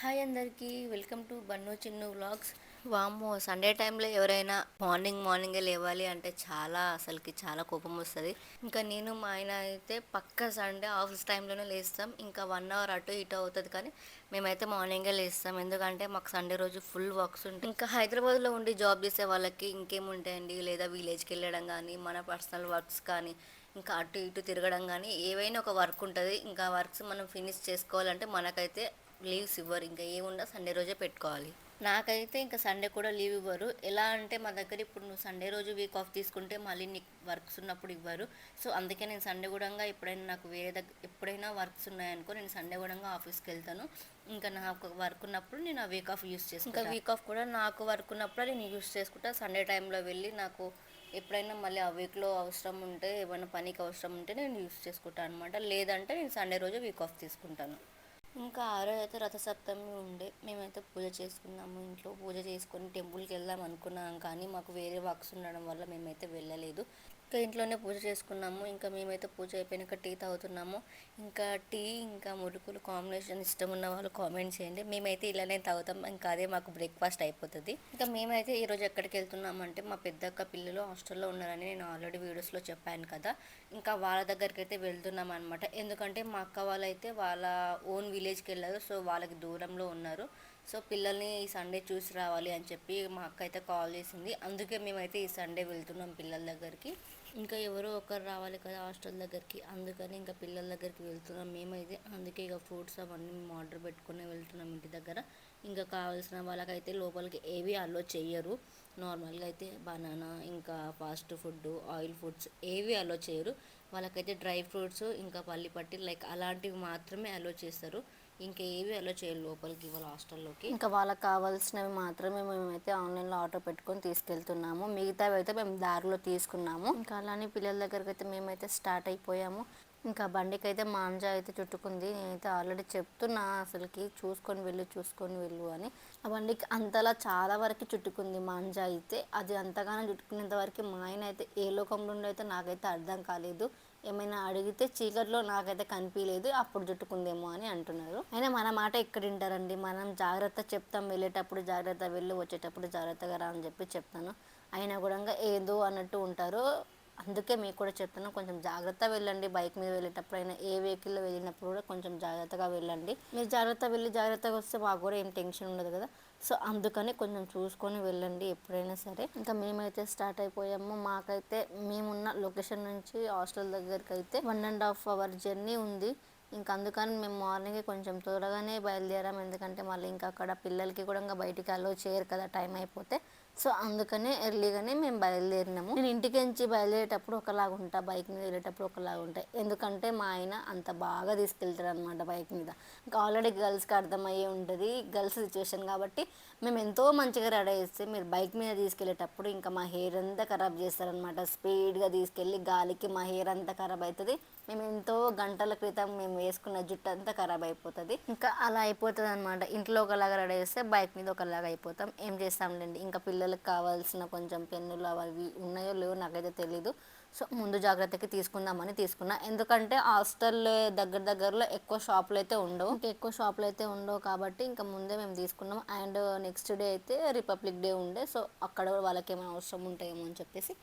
Hi అందరికీ welcome to Bannu Chinnu vlogs. వామ్మో! Sunday టైంలో ఎవరైనా మార్నింగే లేవాలి అంటే చాలా కోపం వస్తుంది. ఇంకా నేను మా ఆయన అయితే పక్కా సండే ఆఫీస్ టైంలోనే లేస్తాం. ఇంకా 1 అవర్ అటు ఇటు అవుతుంది కానీ మేమైతే మార్నింగే లేస్తాం. ఎందుకంటే మాకు సండే రోజు ఫుల్ వర్క్స్ ఉంటాయి. ఇంకా హైదరాబాద్లో ఉండి జాబ్ చేసే వాళ్ళకి ఇంకేముంటాయండి, లేదా విలేజ్కి వెళ్ళడం కానీ, మన పర్సనల్ వర్క్స్ కానీ, ఇంకా అటు ఇటు తిరగడం కానీ ఏవైనా ఒక వర్క్ ఉంటుంది. ఇంకా వర్క్స్ మనం ఫినిష్ చేసుకోవాలంటే మనకైతే లీవ్స్ ఇవ్వరు. ఇంకా ఏమున్నా సండే రోజే పెట్టుకోవాలి. నాకైతే ఇంకా సండే కూడా లీవ్ ఇవ్వరు. ఎలా అంటే మా దగ్గర ఇప్పుడు నువ్వు సండే రోజు వీక్ ఆఫ్ తీసుకుంటే మళ్ళీ నీకు వర్క్స్ ఉన్నప్పుడు ఇవ్వరు. సో అందుకే నేను సండే కూడా ఎప్పుడైనా నాకు ఎప్పుడైనా వర్క్స్ ఉన్నాయనుకో నేను సండే కూడా ఆఫీస్కి వెళ్తాను. ఇంకా నాకు వర్క్ ఉన్నప్పుడు నేను ఆ వీక్ ఆఫ్ యూస్ చేసుకుంటాను. ఇంకా వీక్ ఆఫ్ కూడా నాకు వర్క్ ఉన్నప్పుడు నేను యూస్ చేసుకుంటా. సండే టైంలో వెళ్ళి నాకు ఎప్పుడైనా మళ్ళీ ఆ వీక్లో అవసరం ఉంటే, ఏమైనా పనికి అవసరం ఉంటే నేను యూస్ చేసుకుంటాను అనమాట. లేదంటే నేను సండే రోజు వీక్ ఆఫ్ తీసుకుంటాను. ఇంకా ఆ రోజు అయితే రథసప్తమి ఉండే మేమైతే పూజ చేసుకున్నాము. ఇంట్లో పూజ చేసుకొని టెంపుల్కి వెళ్దాం అనుకున్నాం కానీ మాకు వేరే వర్క్స్ ఉండడం వల్ల మేమైతే వెళ్ళలేదు. ఇంకా ఇంట్లోనే పూజ చేసుకున్నాము. ఇంకా మేమైతే పూజ అయిపోయినాక టీ తాగుతున్నాము. ఇంకా టీ ఇంకా మురుకులు కాంబినేషన్ ఇష్టం ఉన్న వాళ్ళు కామెంట్ చేయండి. మేమైతే ఇలానే తాగుతాం. ఇంకా అదే మాకు బ్రేక్ఫాస్ట్ అయిపోతుంది. ఇంకా మేమైతే ఈరోజు ఎక్కడికి వెళ్తున్నామంటే మా పెద్దక్క పిల్లలు హాస్టల్లో ఉన్నారని నేను ఆల్రెడీ వీడియోస్లో చెప్పాను కదా. ఇంకా వాళ్ళ దగ్గరికి అయితే వెళ్తున్నాం అనమాట. ఎందుకంటే మా అక్క వాళ్ళైతే వాళ్ళ ఓన్ విలేజ్కి వెళ్ళారు. సో వాళ్ళకి దూరంలో ఉన్నారు. సో పిల్లల్ని ఈ సండే చూసి రావాలి అని చెప్పి మా అక్క అయితే కాల్ చేసింది. అందుకే మేమైతే ఈ సండే వెళ్తున్నాం పిల్లల దగ్గరికి. ఇంకా ఎవరో ఒకరు రావాలి కదా హాస్టల్ దగ్గరికి, అందుకని ఇంకా పిల్లల దగ్గరికి వెళ్తున్నాం మేమైతే. అందుకే ఇక ఫ్రూట్స్ అవన్నీ మేము ఆర్డర్ పెట్టుకుని వెళ్తున్నాం ఇంటి దగ్గర. ఇంకా కావాల్సిన వాళ్ళకైతే లోపలికి ఏవి అలో చెయ్యరు. నార్మల్గా అయితే బనానా, ఇంకా ఫాస్ట్ ఫుడ్, ఆయిల్ ఫుడ్స్ ఏవి అలో చేయరు. వాళ్ళకైతే డ్రై ఫ్రూట్స్ ఇంకా పల్లి పట్టి లైక్ అలాంటివి మాత్రమే అలో చేస్తారు. ఇంకా ఏవి అలో చేయరు లోపలికి వాళ్ళ హాస్టల్లోకి. ఇంకా వాళ్ళకి కావాల్సినవి మాత్రమే మేమైతే ఆన్లైన్లో ఆర్డర్ పెట్టుకొని తీసుకెళ్తున్నాము. మిగతావి అయితే మేము దారిలో తీసుకున్నాము. ఇంకా అలానే పిల్లల దగ్గరికి అయితే మేమైతే స్టార్ట్ అయిపోయాము. ఇంకా బండికి అయితే మాంజా అయితే చుట్టుకుంది. నేనైతే ఆల్రెడీ చెప్తున్నా అసలుకి చూసుకొని వెళ్ళు అని. ఆ బండికి అంతలా చాలా వరకు చుట్టుకుంది మాంజా అయితే. అది అంతగానో చుట్టుకునేంత వరకు మా ఆయన అయితే ఏ లోకంలో ఉండో అయితే నాకైతే అర్థం కాలేదు. ఏమైనా అడిగితే చీకట్లో నాకైతే కనిపించలేదు, అప్పుడు చుట్టుకుందేమో అని అంటున్నారు. అయినా మన మాట ఎక్కడ వింటారండి. మనం జాగ్రత్త చెప్తాం, వెళ్ళేటప్పుడు జాగ్రత్త వెళ్ళు, వచ్చేటప్పుడు జాగ్రత్తగా రా అని చెప్పి చెప్తాను. అయినా కూడా ఏదో అన్నట్టు ఉంటారు. అందుకే మీకు కూడా చెప్తాను, కొంచెం జాగ్రత్త వెళ్ళండి. బైక్ మీద వెళ్ళేటప్పుడు అయినా ఏ వెహికల్లో వెళ్ళినప్పుడు కూడా కొంచెం జాగ్రత్తగా వెళ్ళండి. మీరు జాగ్రత్త వెళ్ళి జాగ్రత్తగా వస్తే మాకు కూడా ఏం టెన్షన్ ఉండదు కదా. సో అందుకని కొంచెం చూసుకొని వెళ్ళండి ఎప్పుడైనా సరే. ఇంకా మేమైతే స్టార్ట్ అయిపోయాము. మాకైతే మేమున్న లొకేషన్ నుంచి హాస్టల్ దగ్గరికి అయితే 1.5 hour జర్నీ ఉంది. ఇంకా అందుకని మేము మార్నింగే కొంచెం త్వరగానే బయలుదేరాం. ఎందుకంటే మళ్ళీ ఇంకా అక్కడ పిల్లలకి కూడా ఇంకా బయటికి అలో చేయరు కదా టైం అయిపోతే. సో అందుకనే ఎర్లీగానే మేము బయలుదేరినాము. నేను ఇంటికి నుంచి బయలుదేరేటప్పుడు ఒకలాగా ఉంటా, బైక్ మీద వెళ్ళేటప్పుడు ఒకలాగా ఉంటాయి. ఎందుకంటే మా ఆయన అంత బాగా తీసుకెళ్తారు అనమాట బైక్ మీద. ఇంకా ఆల్రెడీ గర్ల్స్కి అర్థమయ్యే ఉంటుంది, గర్ల్స్ సిచ్యువేషన్ కాబట్టి. మేము ఎంతో మంచిగా రెడీ చేస్తే మీరు బైక్ మీద తీసుకెళ్ళేటప్పుడు ఇంకా మా హెయిర్ అంతా ఖరాబ్ చేస్తారనమాట. స్పీడ్గా తీసుకెళ్ళి గాలికి మా హెయిర్ అంతా ఖరాబ్ అవుతుంది. మేము ఎంతో గంటల క్రితం మేము వేసుకున్న జుట్టు అంతా ఖరాబ్ అయిపోతుంది. ఇంకా అలా అయిపోతుంది అనమాట. ఇంట్లో ఒకలాగా రెడీ చేస్తే బైక్ మీద ఒకలాగా అయిపోతాం. ఏం చేస్తాంలేండి. ఇంకా పిల్లలకు కావాల్సిన కొంచెం పెన్నులు అవి ఉన్నాయో లేవో నాకైతే తెలీదు. సో ముందు జాగ్రత్తకి తీసుకుందామని తీసుకున్నా. ఎందుకంటే హాస్టల్ దగ్గరలో ఎక్కువ షాపులు అయితే ఉండవు కాబట్టి ఇంకా ముందే మేము తీసుకున్నాం. అండ్ నెక్స్ట్ డే అయితే రిపబ్లిక్ డే ఉండే. సో అక్కడ వాళ్ళకి ఏమైనా అవసరం ఉంటాయేమో అని చెప్పేసి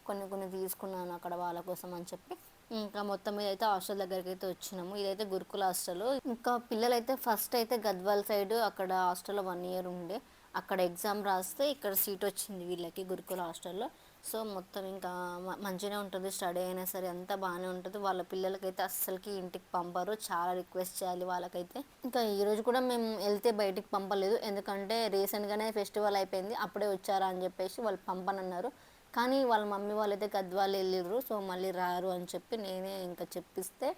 కొన్ని తీసుకున్నాను అక్కడ వాళ్ళ కోసం అని చెప్పి. ఇంకా మొత్తం మీద అయితే హాస్టల్ దగ్గరికి అయితే వచ్చినాము. ఇదైతే గురుకుల హాస్టల్. ఇంకా పిల్లలైతే ఫస్ట్ అయితే గద్వాల్ సైడ్ అక్కడ హాస్టల్లో 1 year ఉండే. అక్కడ ఎగ్జామ్ రాస్తే ఇక్కడ సీట్ వచ్చింది వీళ్ళకి గురుకుల హాస్టల్లో. సో మొత్తం ఇంకా మంచిగానే ఉంటుంది. స్టడీ అయినా సరే అంతా బాగానే ఉంటుంది. వాళ్ళ పిల్లలకైతే అస్సలకి ఇంటికి పంపరు, చాలా రిక్వెస్ట్ చేయాలి వాళ్ళకైతే. ఇంకా ఈరోజు కూడా మేము వెళ్తే బయటికి పంపలేదు. ఎందుకంటే రీసెంట్గానే ఫెస్టివల్ అయిపోయింది, అప్పుడే వచ్చారా అని చెప్పేసి వాళ్ళు పంపనన్నారు. కానీ వాళ్ళ మమ్మీ వాళ్ళైతే గద్వాలు వెళ్ళిర్రు. సో మళ్ళీ రారు అని చెప్పి నేనే ఇంకా చెప్పిస్తే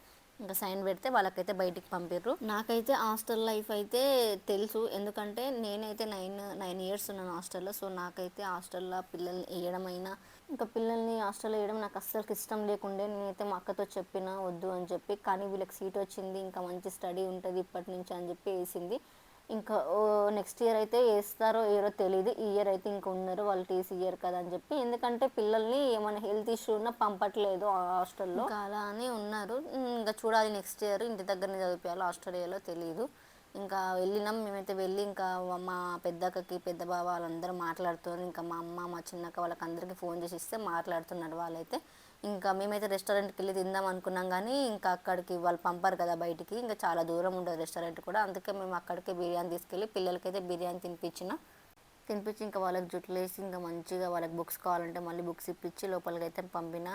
ఇంకా సైన్ పెడితే వాళ్ళకైతే బయటికి పంపిర్రు. నాకైతే హాస్టల్ లైఫ్ అయితే తెలుసు. ఎందుకంటే నేనైతే 9 years ఉన్నాను హాస్టల్లో. సో నాకైతే హాస్టల్లో పిల్లల్ని వేయడమైనా, ఇంకా పిల్లల్ని హాస్టల్లో వేయడం నాకు అస్సలు ఇష్టం లేకుండే. నేనైతే మా అక్కతో చెప్పిన వద్దు అని చెప్పి, కానీ వీళ్ళకి సీట్ వచ్చింది, ఇంకా మంచి స్టడీ ఉంటుంది ఇప్పటి నుంచి అని చెప్పి వేసింది. ఇంకా నెక్స్ట్ ఇయర్ అయితే వేస్తారో ఏరో తెలియదు. ఈ ఇయర్ అయితే ఇంకా ఉన్నారు వాళ్ళు టీసీ ఇయర్ కదా అని చెప్పి. ఎందుకంటే పిల్లల్ని ఏమైనా హెల్త్ ఇష్యూ ఉన్నా పంపట్లేదు హాస్టల్లో, ఇంకా అలా అని ఉన్నారు. ఇంకా చూడాలి నెక్స్ట్ ఇయర్ ఇంటి దగ్గరనే చదివించాలో ఆస్ట్రేలియాలో తెలియదు. ఇంకా వెళ్ళినాం. మేమైతే వెళ్ళి ఇంకా మా పెద్దక్కకి పెద్ద బావ వాళ్ళందరూ మాట్లాడుతున్నారు. ఇంకా మా అమ్మ మా చిన్నక్క వాళ్ళకి అందరికీ ఫోన్ చేసి ఇస్తే మాట్లాడుతున్నారు వాళ్ళైతే. ఇంకా మేమైతే రెస్టారెంట్కి వెళ్ళి తిందాం అనుకున్నాం, కానీ ఇంకా అక్కడికి వాళ్ళు పంపారు కదా బయటికి, ఇంకా చాలా దూరం ఉంటుంది రెస్టారెంట్ కూడా. అందుకే మేము అక్కడికే బిర్యానీ తీసుకెళ్ళి పిల్లలకైతే బిర్యానీ తినిపించి ఇంకా వాళ్ళకి జుట్లు వేసి ఇంకా మంచిగా వాళ్ళకి బుక్స్ కావాలంటే మళ్ళీ బుక్స్ ఇప్పించి లోపలికి అయితే పంపిన.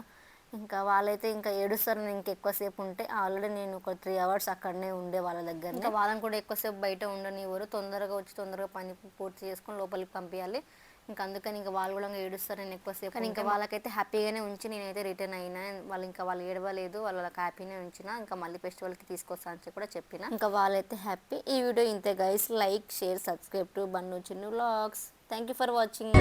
ఇంకా వాళ్ళైతే ఇంకా ఏడుస్తారు నేను ఇంకెక్కువసేపు ఉంటే. ఆల్రెడీ నేను ఒక 3 hours అక్కడనే ఉండే వాళ్ళ దగ్గర. ఇంకా వాళ్ళని కూడా ఎక్కువసేపు బయట ఉండనివ్వరు, తొందరగా వచ్చి తొందరగా పని పూర్తి చేసుకొని లోపలికి పంపించాలి. ఇంకా అందుకని ఇంకా వాళ్ళు కూడా ఏడుస్తారు నేను ఎక్కువసేపు. కానీ ఇంకా వాళ్ళకైతే హ్యాపీగానే ఉంచి నేనైతే రిటర్న్ అయినా. వాళ్ళు ఏడవలేదు, వాళ్ళకి హ్యాపీనే ఉంచిన. ఇంకా మళ్ళీ ఫెస్టివల్కి తీసుకొస్తా అని కూడా చెప్పిన. ఇంకా వాళ్ళైతే హ్యాపీ. ఈ వీడియో ఇంతే guys. Like, share, subscribe to Bannu Chinnu vlogs. Thank you for watching.